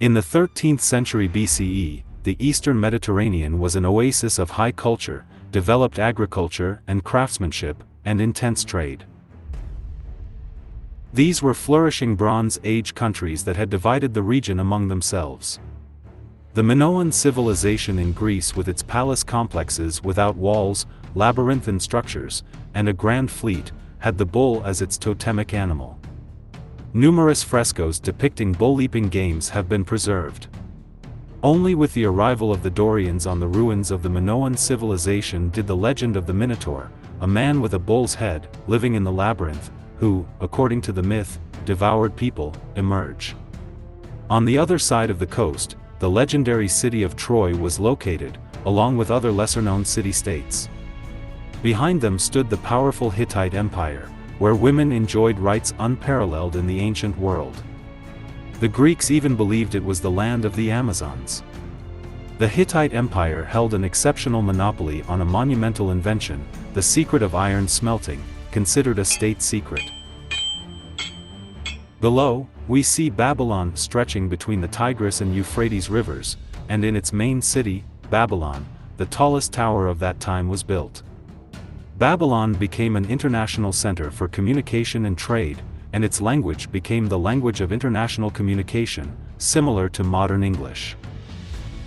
In the 13th century BCE, the Eastern Mediterranean was an oasis of high culture, developed agriculture and craftsmanship, and intense trade. These were flourishing Bronze Age countries that had divided the region among themselves. The Minoan civilization in Greece, with its palace complexes without walls, labyrinthine structures, and a grand fleet, had the bull as its totemic animal. Numerous frescoes depicting bull-leaping games have been preserved. Only with the arrival of the Dorians on the ruins of the Minoan civilization did the legend of the Minotaur, a man with a bull's head, living in the labyrinth, who, according to the myth, devoured people, emerge. On the other side of the coast, the legendary city of Troy was located, along with other lesser-known city-states. Behind them stood the powerful Hittite Empire, where women enjoyed rights unparalleled in the ancient world. The Greeks even believed it was the land of the Amazons. The Hittite Empire held an exceptional monopoly on a monumental invention, the secret of iron smelting, considered a state secret. Below, we see Babylon stretching between the Tigris and Euphrates rivers, and in its main city, Babylon, the tallest tower of that time was built. Babylon became an international center for communication and trade, and its language became the language of international communication, similar to modern English.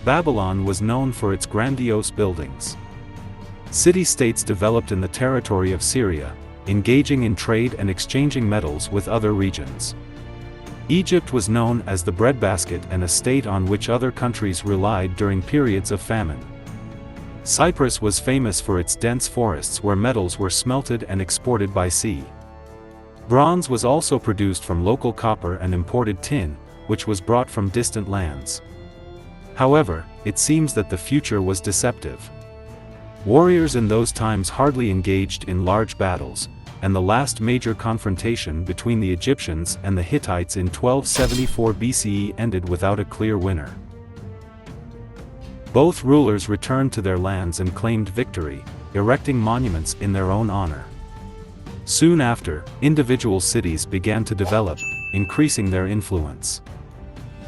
Babylon was known for its grandiose buildings. City-states developed in the territory of Syria, engaging in trade and exchanging metals with other regions. Egypt was known as the breadbasket and a state on which other countries relied during periods of famine. Cyprus was famous for its dense forests where metals were smelted and exported by sea. Bronze was also produced from local copper and imported tin, which was brought from distant lands. However, it seems that the future was deceptive. Warriors in those times hardly engaged in large battles, and the last major confrontation between the Egyptians and the Hittites in 1274 BCE ended without a clear winner. Both rulers returned to their lands and claimed victory, erecting monuments in their own honor. Soon after, individual cities began to develop, increasing their influence.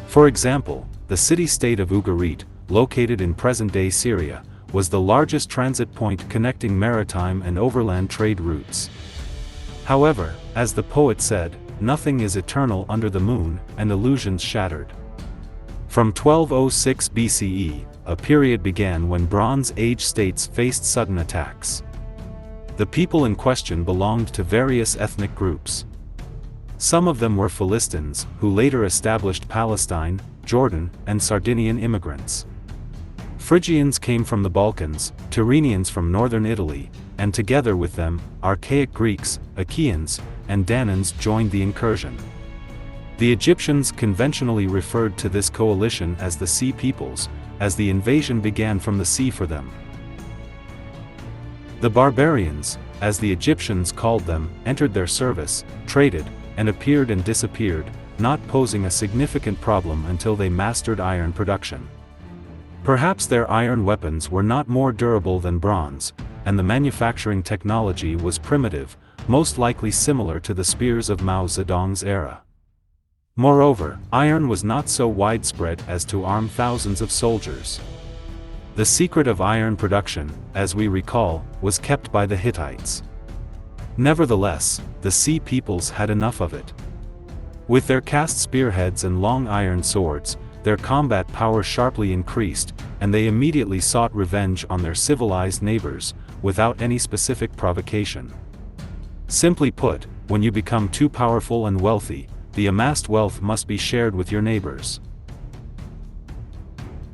For example, the city-state of Ugarit, located in present-day Syria, was the largest transit point connecting maritime and overland trade routes. However, as the poet said, nothing is eternal under the moon, and illusions shattered. From 1206 BCE, a period began when Bronze Age states faced sudden attacks. The people in question belonged to various ethnic groups. Some of them were Philistines, who later established Palestine, Jordan, and Sardinian immigrants. Phrygians came from the Balkans, Tyrrhenians from northern Italy, and together with them, archaic Greeks, Achaeans, and Danans joined the incursion. The Egyptians conventionally referred to this coalition as the Sea Peoples, as the invasion began from the sea for them. The barbarians, as the Egyptians called them, entered their service, traded, and appeared and disappeared, not posing a significant problem until they mastered iron production. Perhaps their iron weapons were not more durable than bronze, and the manufacturing technology was primitive, most likely similar to the spears of Mao Zedong's era. Moreover, iron was not so widespread as to arm thousands of soldiers. The secret of iron production, as we recall, was kept by the Hittites. Nevertheless, the Sea Peoples had enough of it. With their cast spearheads and long iron swords, their combat power sharply increased, and they immediately sought revenge on their civilized neighbors, without any specific provocation. Simply put, when you become too powerful and wealthy, the amassed wealth must be shared with your neighbors.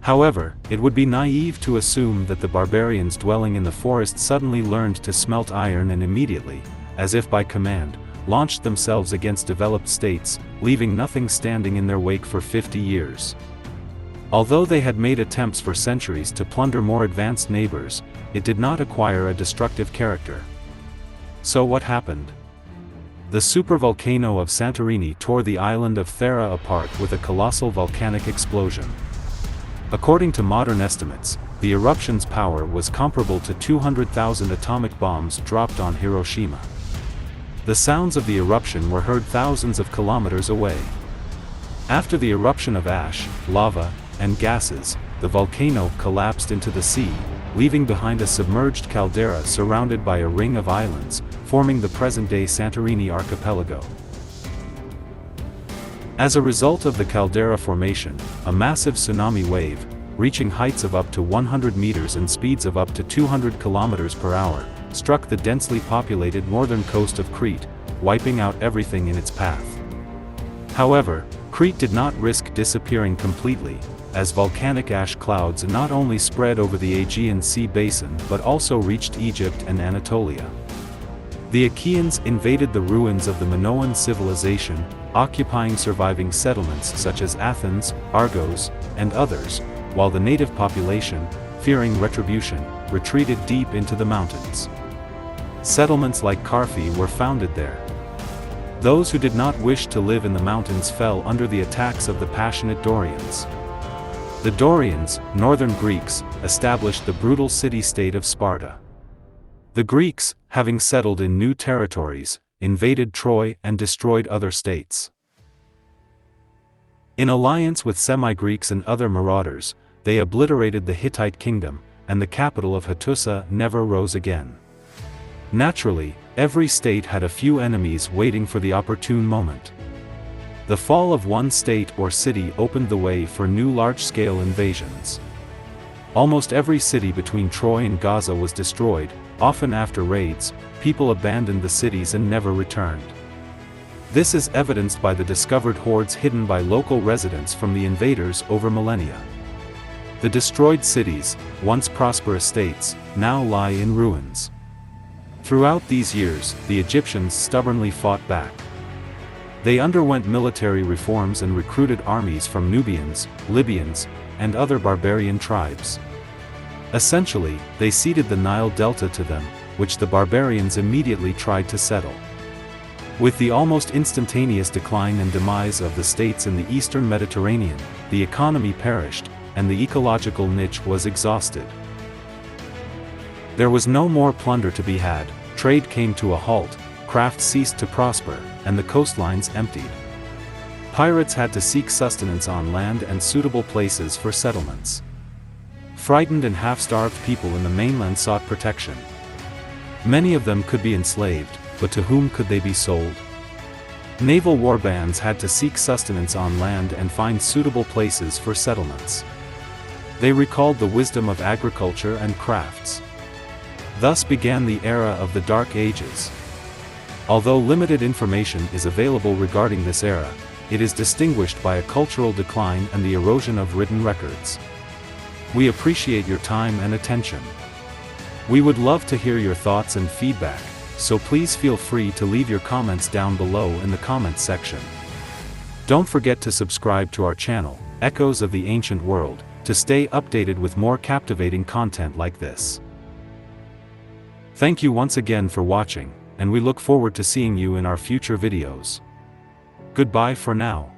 However, it would be naive to assume that the barbarians dwelling in the forest suddenly learned to smelt iron and immediately, as if by command, launched themselves against developed states, leaving nothing standing in their wake for 50 years. Although they had made attempts for centuries to plunder more advanced neighbors, it did not acquire a destructive character. So what happened? The supervolcano of Santorini tore the island of Thera apart with a colossal volcanic explosion. According to modern estimates, the eruption's power was comparable to 200,000 atomic bombs dropped on Hiroshima. The sounds of the eruption were heard thousands of kilometers away. After the eruption of ash, lava, and gases, the volcano collapsed into the sea, leaving behind a submerged caldera surrounded by a ring of islands, forming the present-day Santorini archipelago. As a result of the caldera formation, a massive tsunami wave, reaching heights of up to 100 meters and speeds of up to 200 kilometers per hour, struck the densely populated northern coast of Crete, wiping out everything in its path. However, Crete did not risk disappearing completely, as volcanic ash clouds not only spread over the Aegean Sea basin but also reached Egypt and Anatolia. The Achaeans invaded the ruins of the Minoan civilization, occupying surviving settlements such as Athens, Argos, and others, while the native population, fearing retribution, retreated deep into the mountains. Settlements like Carphi were founded there. Those who did not wish to live in the mountains fell under the attacks of the passionate Dorians. The Dorians, northern Greeks, established the brutal city-state of Sparta. The Greeks, having settled in new territories, invaded Troy and destroyed other states. In alliance with semi-Greeks and other marauders, they obliterated the Hittite kingdom, and the capital of Hattusa never rose again. Naturally, every state had a few enemies waiting for the opportune moment. The fall of one state or city opened the way for new large-scale invasions. Almost every city between Troy and Gaza was destroyed. Often after raids, people abandoned the cities and never returned. This is evidenced by the discovered hoards hidden by local residents from the invaders over millennia. The destroyed cities, once prosperous states, now lie in ruins. Throughout these years, the Egyptians stubbornly fought back. They underwent military reforms and recruited armies from Nubians, Libyans, and other barbarian tribes. Essentially, they ceded the Nile Delta to them, which the barbarians immediately tried to settle. With the almost instantaneous decline and demise of the states in the eastern Mediterranean, the economy perished, and the ecological niche was exhausted. There was no more plunder to be had, trade came to a halt, crafts ceased to prosper, and the coastlines emptied. Pirates had to seek sustenance on land and suitable places for settlements. Frightened and half-starved people in the mainland sought protection. Many of them could be enslaved, but to whom could they be sold? Naval warbands had to seek sustenance on land and find suitable places for settlements. They recalled the wisdom of agriculture and crafts. Thus began the era of the Dark Ages. Although limited information is available regarding this era, it is distinguished by a cultural decline and the erosion of written records. We appreciate your time and attention. We would love to hear your thoughts and feedback, so please feel free to leave your comments down below in the comments section. Don't forget to subscribe to our channel, Echoes of the Ancient World, to stay updated with more captivating content like this. Thank you once again for watching, and we look forward to seeing you in our future videos. Goodbye for now.